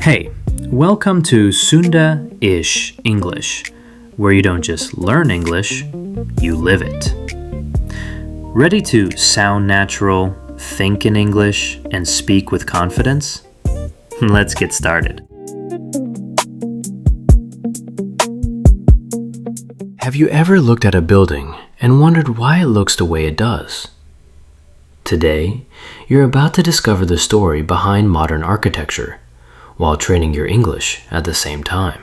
Hey, welcome to Sundaish English, where you don't just learn English, you live it. Ready to sound natural, think in English, and speak with confidence? Let's get started. Have you ever looked at a building and wondered why it looks the way it does? Today, you're about to discover the story behind modern architecture while training your English at the same time.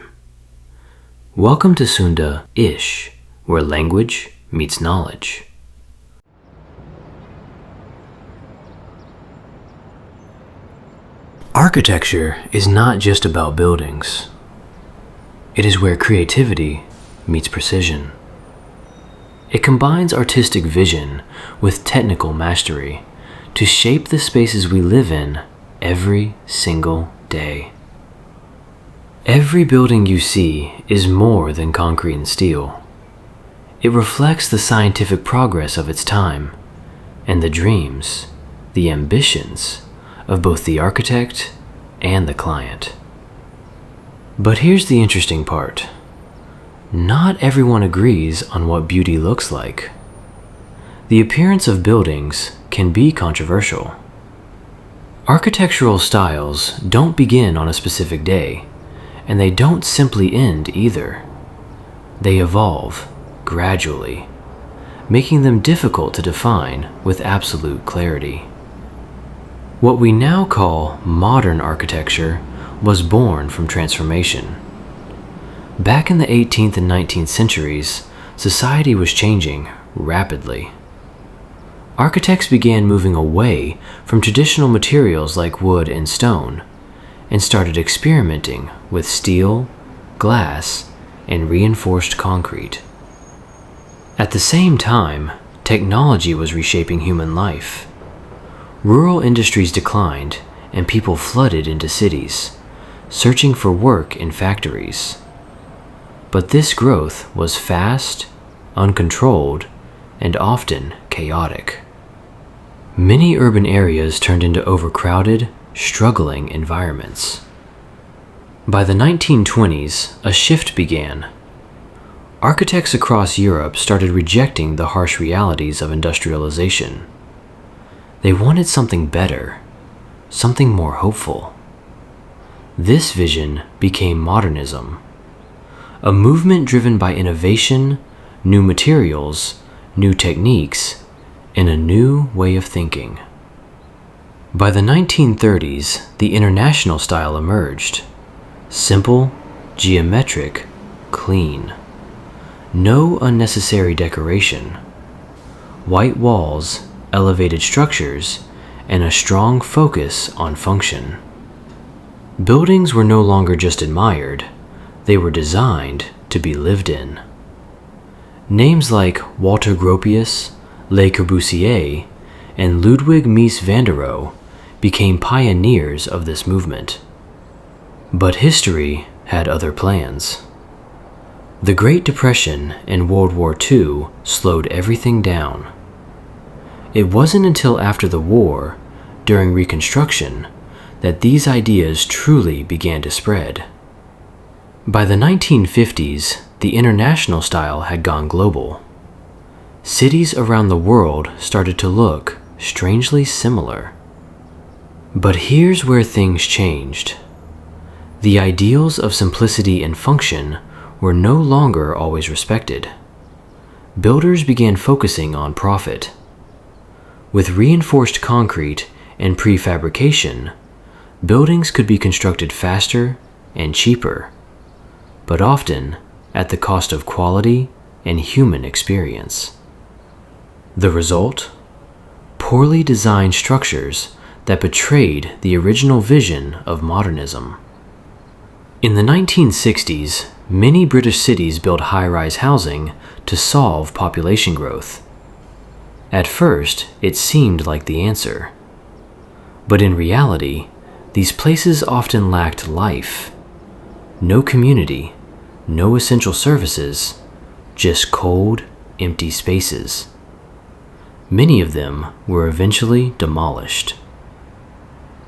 Welcome to Sundaish, where language meets knowledge. Architecture is not just about buildings. It is where creativity meets precision. It combines artistic vision with technical mastery to shape the spaces we live in every single day. Every building you see is more than concrete and steel. It reflects the scientific progress of its time and the dreams, the ambitions of both the architect and the client. But here's the interesting part. Not everyone agrees on what beauty looks like. The appearance of buildings can be controversial. Architectural styles don't begin on a specific day, and they don't simply end either. They evolve gradually, making them difficult to define with absolute clarity. What we now call modern architecture was born from transformation. Back in the 18th and 19th centuries, society was changing rapidly. Architects began moving away from traditional materials like wood and stone and started experimenting with steel, glass, and reinforced concrete. At the same time, technology was reshaping human life. Rural industries declined and people flooded into cities, searching for work in factories. But this growth was fast, uncontrolled, and often chaotic. Many urban areas turned into overcrowded, struggling environments. By the 1920s, a shift began. Architects across Europe started rejecting the harsh realities of industrialization. They wanted something better, something more hopeful. This vision became modernism, a movement driven by innovation, new materials, new techniques, and a new way of thinking. By the 1930s, the international style emerged. Simple, geometric, clean. No unnecessary decoration. White walls, elevated structures, and a strong focus on function. Buildings were no longer just admired. They were designed to be lived in. Names like Walter Gropius, Le Corbusier, and Ludwig Mies van der Rohe became pioneers of this movement. But history had other plans. The Great Depression and World War II slowed everything down. It wasn't until after the war, during Reconstruction, that these ideas truly began to spread. By the 1950s, the international style had gone global. Cities around the world started to look strangely similar. But here's where things changed. The ideals of simplicity and function were no longer always respected. Builders began focusing on profit. With reinforced concrete and prefabrication, buildings could be constructed faster and cheaper, but often at the cost of quality and human experience. The result? Poorly designed structures that betrayed the original vision of modernism. In the 1960s, many British cities built high-rise housing to solve population growth. At first, it seemed like the answer. But in reality, these places often lacked life. No community, no essential services, just cold, empty spaces. Many of them were eventually demolished.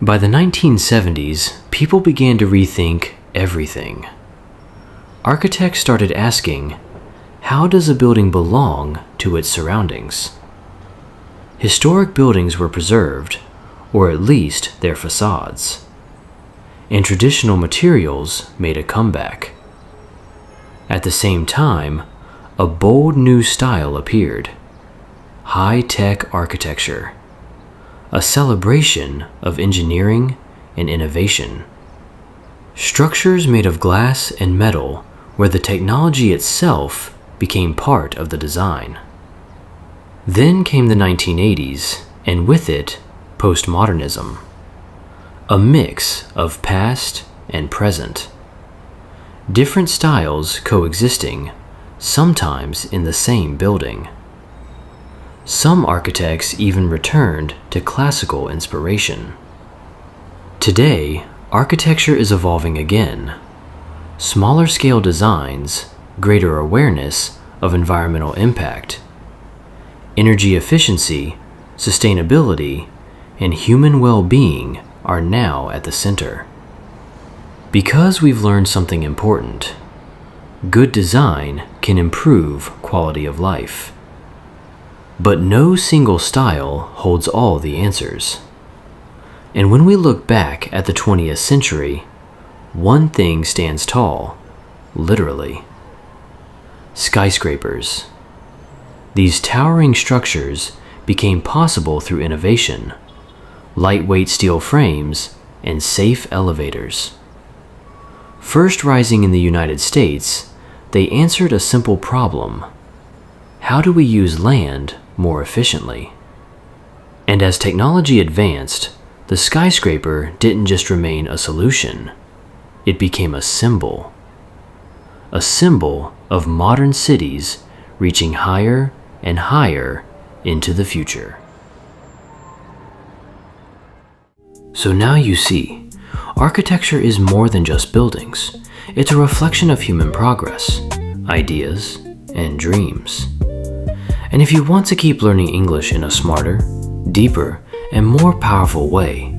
By the 1970s, people began to rethink everything. Architects started asking, how does a building belong to its surroundings? Historic buildings were preserved, or at least their facades. And traditional materials made a comeback. At the same time, a bold new style appeared: high-tech architecture, a celebration of engineering and innovation. Structures made of glass and metal where the technology itself became part of the design. Then came the 1980s, and with it, postmodernism, a mix of past and present. Different styles coexisting, sometimes in the same building. Some architects even returned to classical inspiration. Today, architecture is evolving again. Smaller scale designs, greater awareness of environmental impact. Energy efficiency, sustainability, and human well-being are now at the center. Because we've learned something important, good design can improve quality of life. But no single style holds all the answers. And when we look back at the 20th century, one thing stands tall, literally. Skyscrapers. These towering structures became possible through innovation, lightweight steel frames, and safe elevators. First rising in the United States, they answered a simple problem: how do we use land more efficiently? And as technology advanced, the skyscraper didn't just remain a solution, it became a symbol of modern cities reaching higher and higher into the future. So now you see, architecture is more than just buildings. It's a reflection of human progress, ideas, and dreams. And if you want to keep learning English in a smarter, deeper, and more powerful way,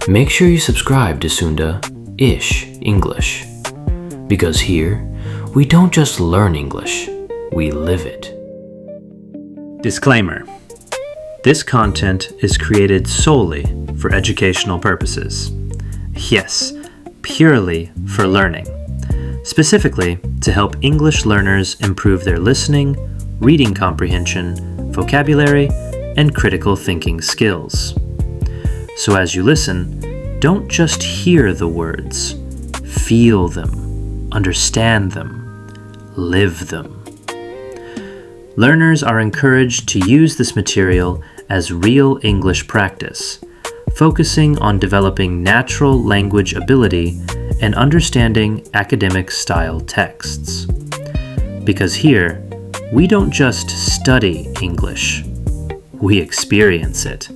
make sure you subscribe to Sundaish English. Because here, we don't just learn English, we live it. Disclaimer: this content is created solely for educational purposes. Yes, purely for learning. Specifically to help English learners improve their listening, reading comprehension, vocabulary, and critical thinking skills. So as you listen, don't just hear the words, feel them, understand them, live them. Learners are encouraged to use this material as real English practice, focusing on developing natural language ability and understanding academic-style texts. Because here, we don't just study English, we experience it.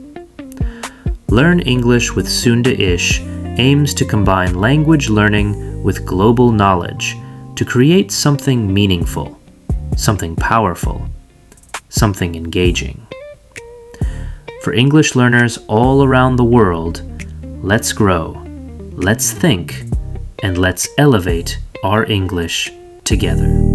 Learn English with Sundaish aims to combine language learning with global knowledge to create something meaningful, something powerful, something engaging. For English learners all around the world, let's grow, let's think, and let's elevate our English together.